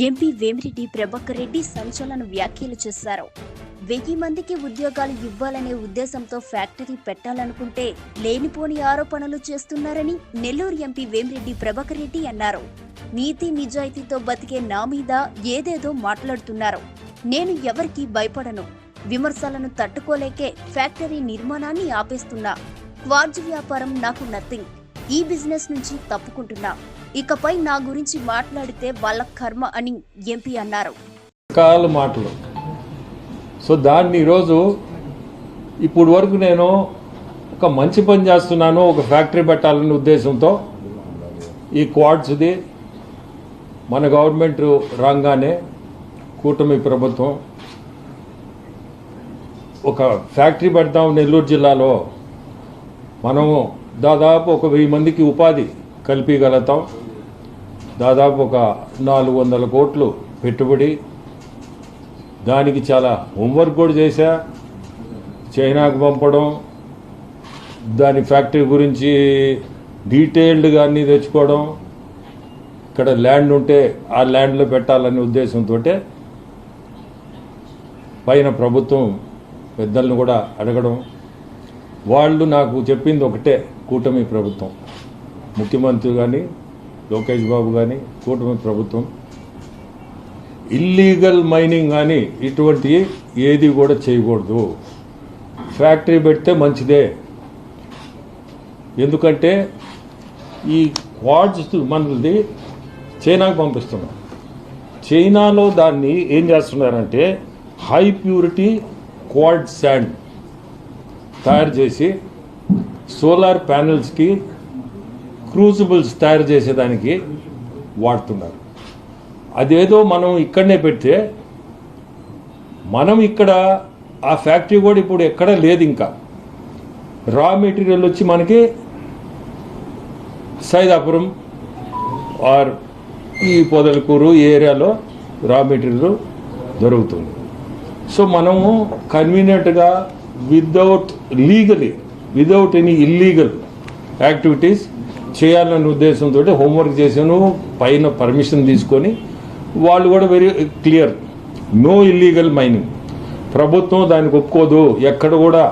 MP Vemireddy Prabhakar Reddy సంచలన వ్యాఖ్యలు చేశారు. 1000 మందికి ఉద్యోగాలు ఇవ్వాలనే ఉద్దేశంతో ఫ్యాక్టరీ పెట్టాలనుకుంటే లేనిపోని ఆరోపణలు చేస్తున్నారని నెల్లూరు ఎంపీ వేమిరెడ్డి ప్రభాకర్ రెడ్డి అన్నారు. నీతి నిజాయితీతో బతికే నా మీద ఏదేదో మాట్లాడుతున్నారు. నేను ఎవరికీ భయపడను. విమర్శలను తట్టుకోలేకే ఫ్యాక్టరీ నిర్మాణాన్ని ఆపేస్తున్నా. క్వార్జ్ వ్యాపారం నాకు నథింగ్. ఈ బిజినెస్ నుంచి తప్పుకుంటున్నా. ఇకపై నా గురించి మాట్లాడితే వాళ్ళ కర్మ అని ఎంపీ అన్నారు. మాటలు సో దాన్ని ఈరోజు ఇప్పుడు వరకు నేను ఒక మంచి పని చేస్తున్నాను, ఒక ఫ్యాక్టరీ పెట్టాలనే ఉద్దేశంతో ఈ క్వాడ్స్ది మన గవర్నమెంట్ రాగానే కూటమి ప్రభుత్వం ఒక ఫ్యాక్టరీ పెడతాం నెల్లూరు జిల్లాలో. మనము దాదాపు ఒక 1000 మందికి ఉపాధి కల్పించగలుగుతాం. దాదాపు ఒక 400 కోట్లు పెట్టుబడి. దానికి చాలా హోంవర్క్ కూడా చేశా. చైనాకు పంపడం, దాని ఫ్యాక్టరీ గురించి డీటెయిల్డ్గా అన్నీ తెచ్చుకోవడం, ఇక్కడ ల్యాండ్ ఉంటే ఆ ల్యాండ్లో పెట్టాలనే ఉద్దేశంతో పైన ప్రభుత్వం పెద్దలను కూడా అడగడం. వాళ్ళు నాకు చెప్పింది ఒకటే, కూటమి ప్రభుత్వం, ముఖ్యమంత్రి కానీ లోకేష్ బాబు కానీ కూటమి ప్రభుత్వం ఇల్లీగల్ మైనింగ్ కానీ ఇటువంటి ఏది కూడా చేయకూడదు. ఫ్యాక్టరీ పెడితే మంచిదే. ఎందుకంటే ఈ క్వాడ్స్ మనది చైనాకు పంపిస్తున్నాం. చైనాలో దాన్ని ఏం చేస్తున్నారంటే హై ప్యూరిటీ క్వాడ్ శాండ్ తయారు చేసి సోలార్ ప్యానెల్స్కి క్రూజిబుల్స్ తయారు చేసేదానికి వాడుతున్నారు. అదేదో మనం ఇక్కడనే పెడితే మనం ఇక్కడ ఆ ఫ్యాక్టరీ కూడా ఇప్పుడు ఎక్కడ లేదు. ఇంకా రా మెటీరియల్ వచ్చి మనకి సైదాపురం ఆర్ ఈ పొదలకూరు ఈ ఏరియాలో రా మెటీరియల్ దొరుకుతుంది. సో మనము కన్వీనియంట్గా విదౌట్ ఎనీ ఇల్లీగల్ యాక్టివిటీస్ చేయాలనే ఉద్దేశంతో హోంవర్క్ చేశాను. పైన పర్మిషన్ తీసుకొని వాళ్ళు కూడా very clear, no illegal mining. ప్రభుత్వం దానికి ఒప్పుకోదు. ఎక్కడ కూడా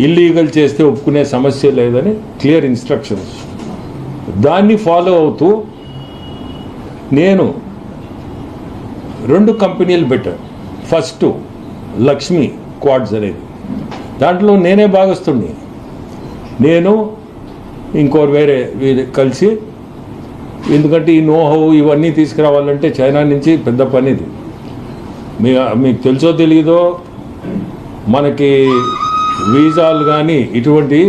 ఇల్లీగల్ చేస్తే ఒప్పుకునే సమస్య లేదని క్లియర్ ఇన్స్ట్రక్షన్స్. దాన్ని ఫాలో అవుతూ నేను 2 కంపెనీలు పెట్టాను. ఫస్ట్ లక్ష్మి క్వాడ్స్ అనేది, దాంట్లో నేనే భాగస్తుడిని. నేను ఇంకోరు వేరే కలిసి, ఎందుకంటే ఈ నోహౌ ఇవన్నీ తీసుకురావాలంటే చైనా నుంచి పెద్ద పని ఇది. మీకు తెలుసో తెలియదో, మనకి వీసాలు కానీ ఇటువంటి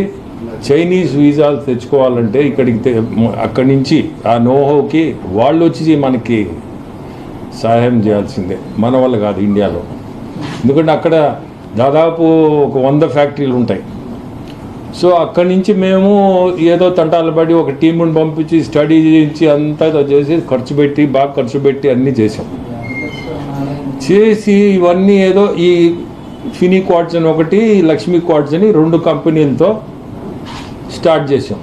చైనీస్ వీసాలు తెచ్చుకోవాలంటే అక్కడి నుంచి ఆ నోహౌకి వాళ్ళు వచ్చి మనకి సహాయం చేయాల్సిందే, మన వల్ల కాదు ఇండియాలో. ఎందుకంటే అక్కడ దాదాపు ఒక 100 ఫ్యాక్టరీలు ఉంటాయి. సో అక్కడి నుంచి మేము ఏదో తంటాలు పడి ఒక టీముని పంపించి స్టడీ చేయించి అంతా చేసి బాగా ఖర్చు పెట్టి అన్నీ చేసి ఇవన్నీ ఏదో ఈ ఫినీ క్వాడ్స్ అని ఒకటి, లక్ష్మీ క్వాడ్స్ అని 2 కంపెనీలతో స్టార్ట్ చేసాం.